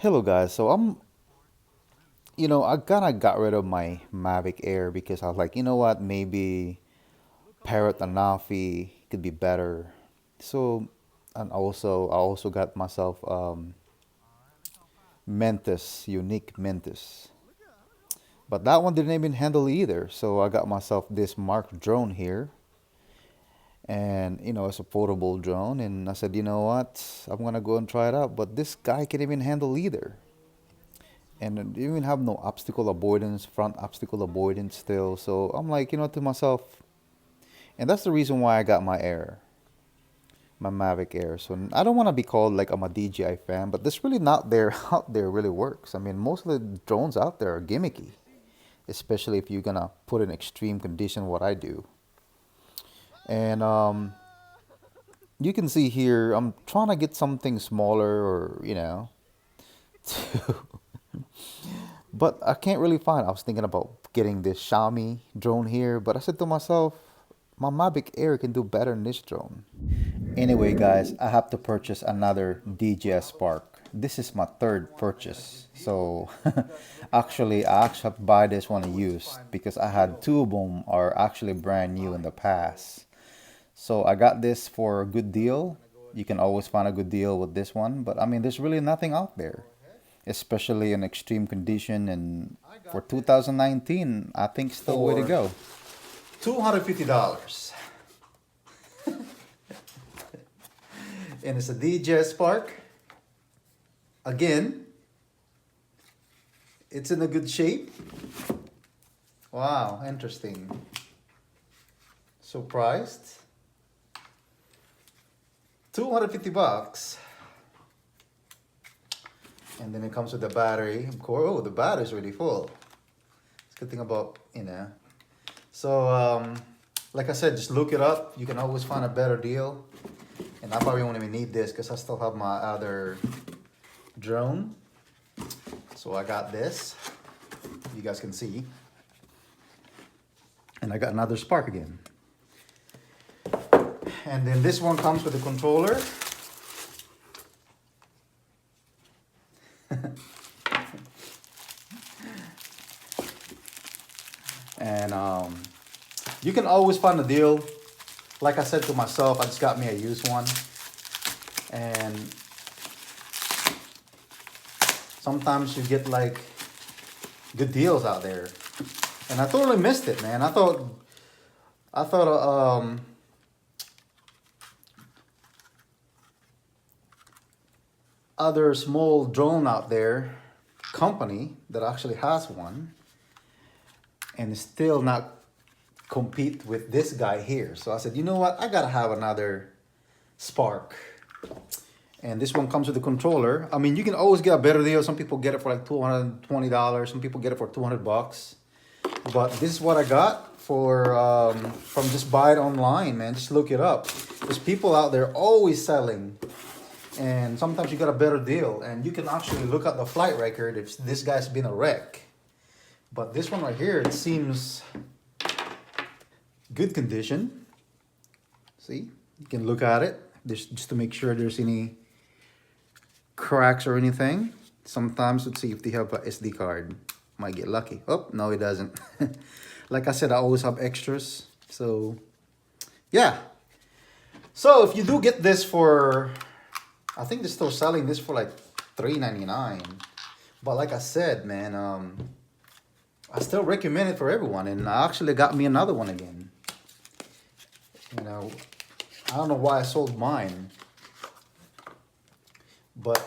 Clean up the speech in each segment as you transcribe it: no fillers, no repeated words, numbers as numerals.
Hello guys, so I kind of got rid of my Mavic Air because I was like, you know what, maybe Parrot and Nafi could be better. So, and I also got myself Mentis, unique Mentis. But that one didn't even handle either. So I got myself this Mark drone here. And, it's a portable drone. And I said, you know what, I'm going to go and try it out. But this guy can't even handle either. And it didn't even have no obstacle avoidance, front obstacle avoidance still. So I'm like, to myself, and that's the reason why I got my Air, my Mavic Air. So I don't want to be called like I'm a DJI fan, but this really not there out there really works. I mean, most of the drones out there are gimmicky, especially if you're gonna put in extreme condition what I do. And you can see here, I'm trying to get something smaller or to But I can't really find. I was thinking about getting this Xiaomi drone here, but I said to myself, my Mavic Air can do better than this drone. Anyway, guys, I have to purchase another Dji Spark. This is my third purchase. So I actually have to buy this one used because I had two of them are actually brand new in the past. So I got this for a good deal. You can always find a good deal with this one, but I mean, there's really nothing out there, especially in extreme condition. And for 2019, I think still way to For go. $250. And it's a Dji Spark. Again, it's in a good shape. Wow, interesting. Surprised. 250 bucks. And then it comes with the battery. Of course, oh, the battery's really full. It's a good thing about, So, like I said, just look it up. You can always find a better deal. And I probably won't even need this because I still have my other drone. So I got this. You guys can see. And I got another Spark again. And then this one comes with a controller. And you can always find a deal. Like I said to myself, I just got me a used one. And sometimes you get like good deals out there. And I totally missed it, man. I thought other small drone out there company that actually has one and still not compete with this guy here. So I said, you know what? I gotta have another Spark. And this one comes with a controller. I mean, you can always get a better deal. Some people get it for like $220. Some people get it for 200 bucks. But this is what I got for from just buy it online, man. Just look it up. There's people out there always selling. And sometimes you got a better deal. And you can actually look at the flight record if this guy's been a wreck. But this one right here, it seems good condition. See, you can look at it just to make sure there's any cracks or anything. Sometimes let's see if they have a SD card. Might get lucky. Oh, no, it doesn't. Like I said, I always have extras. So, yeah. So if you do get this for, I think they're still selling this for like $3.99. But like I said, man, I still recommend it for everyone. And I actually got me another one again. I don't know why I sold mine. But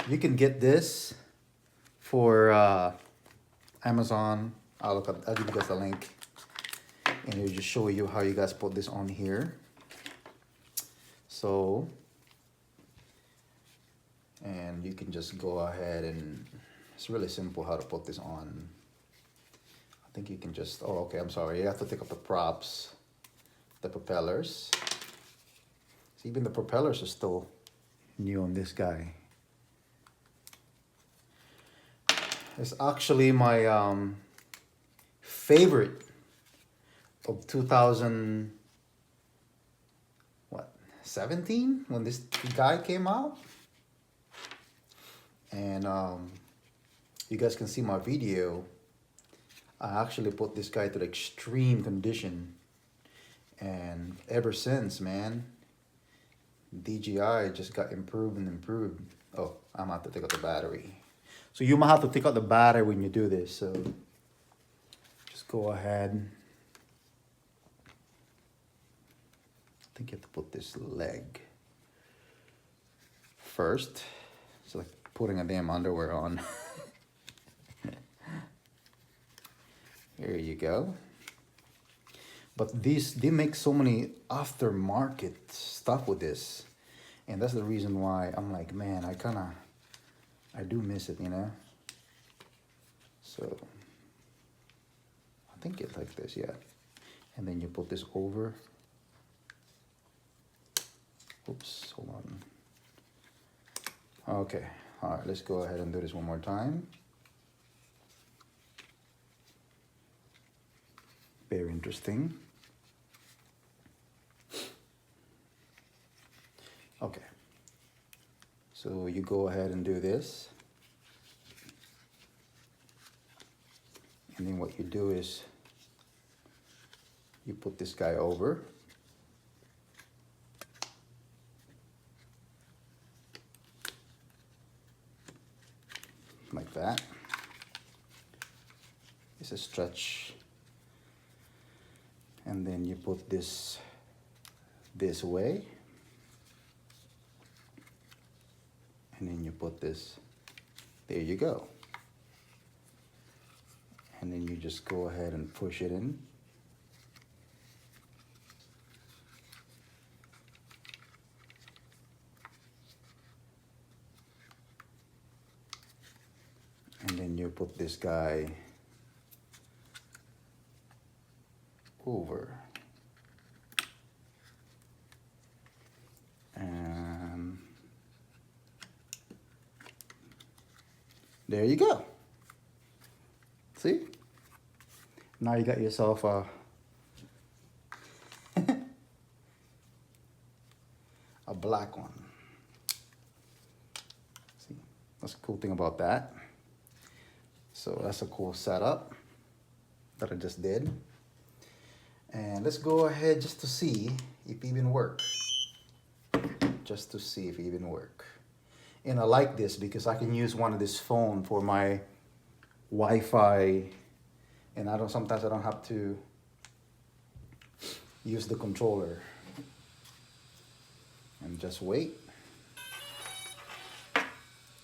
you can get this for Amazon. I'll give you guys the link. And it'll just show you how you guys put this on here. So, and you can just go ahead and it's really simple how to put this on. I think you can just, oh, okay, I'm sorry. You have to take up the props, the propellers. So even the propellers are still new on this guy. It's actually my favorite of 2017 when this guy came out. And you guys can see my video. I actually put this guy to the extreme condition, and ever since, man, DJI just got improved and improved. Oh, I'm gonna have to take out the battery. So you might have to take out the battery when you do this. So just go ahead. I think you have to put this leg first. It's like putting a damn underwear on. There you go. But they make so many aftermarket stuff with this. And that's the reason why I'm like, man, I do miss it, you know? So, I think it's like this, yeah. And then you put this over. Oops, hold on. Okay, all right, let's go ahead and do this one more time. Very interesting. Okay, so you go ahead and do this. And then what you do is you put this guy over. Like that. It's a stretch. And then you put this way. And then you put this, there you go. And then you just go ahead and push it in. And then you put this guy over. And there you go. See? Now you got yourself a a black one. See? That's the cool thing about that. So that's a cool setup that I just did. And let's go ahead just to see if it even work. Just to see if it even work. And I like this because I can use one of this phone for my Wi-Fi, and sometimes I don't have to use the controller. And just wait.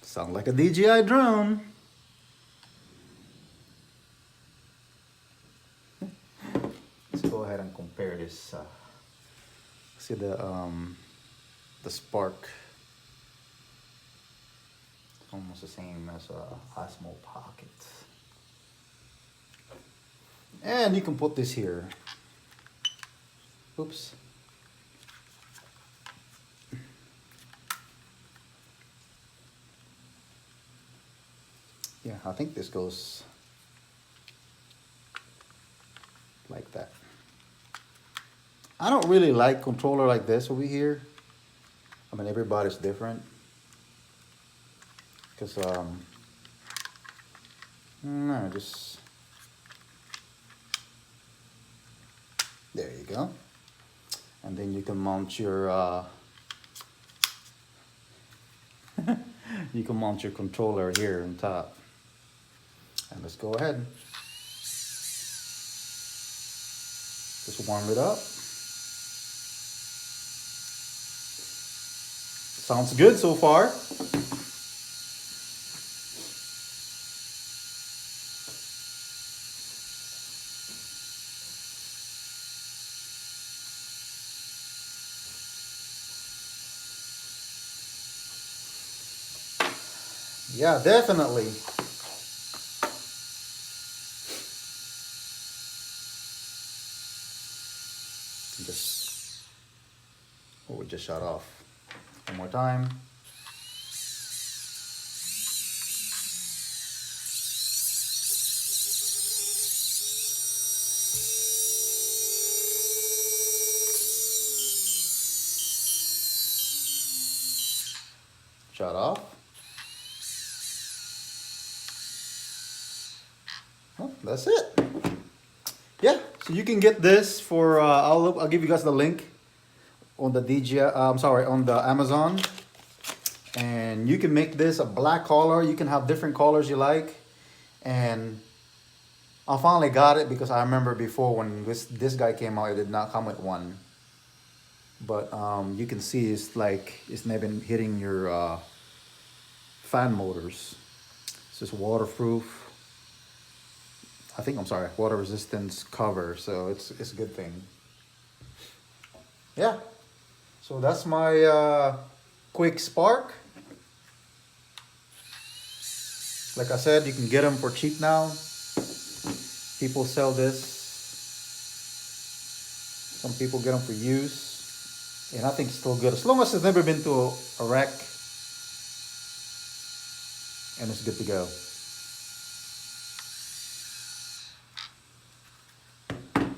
Sound like a DJI drone. Let's go ahead and compare this. See the Spark. Almost the same as a Osmo Pocket. And you can put this here. Oops. Yeah, I think this goes like that. I don't really like controller like this over here. I mean, everybody's different. Because, no, just, there you go. And then you can mount your, you can mount your controller here on top. And let's go ahead. Just warm it up. Sounds good so far. Yeah, definitely. Just, oh, we just shut off. One more time. Shut off. that's it. Yeah, so you can get this for I'll give you guys the link on the I'm sorry, on the Amazon, and you can make this a black color. You can have different colors you like, and I finally got it because I remember before when this guy came out, it did not come with one. But you can see it's like it's not been hitting your fan motors. It's just waterproof. I think I'm sorry, water resistance cover. So it's a good thing. Yeah. So that's my quick spark. Like I said, you can get them for cheap now. People sell this. Some people get them for use. And I think it's still good. As long as it's never been to a wreck. And it's good to go.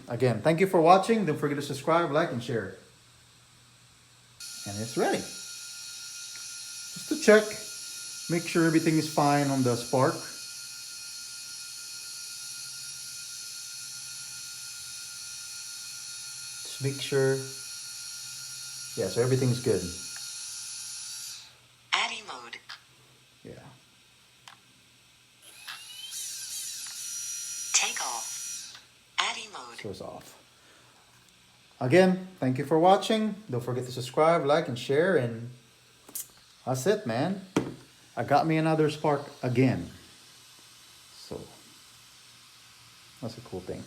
Again, thank you for watching. Don't forget to subscribe, like, and share. And it's ready. Just to check. Make sure everything is fine on the spark. Just make sure. Yeah, so everything's good. Addy mode. Yeah. Take off. Addy mode. So it's off. Again, thank you for watching. Don't forget to subscribe, like, and share. And that's it, man. I got me another spark again. So that's a cool thing.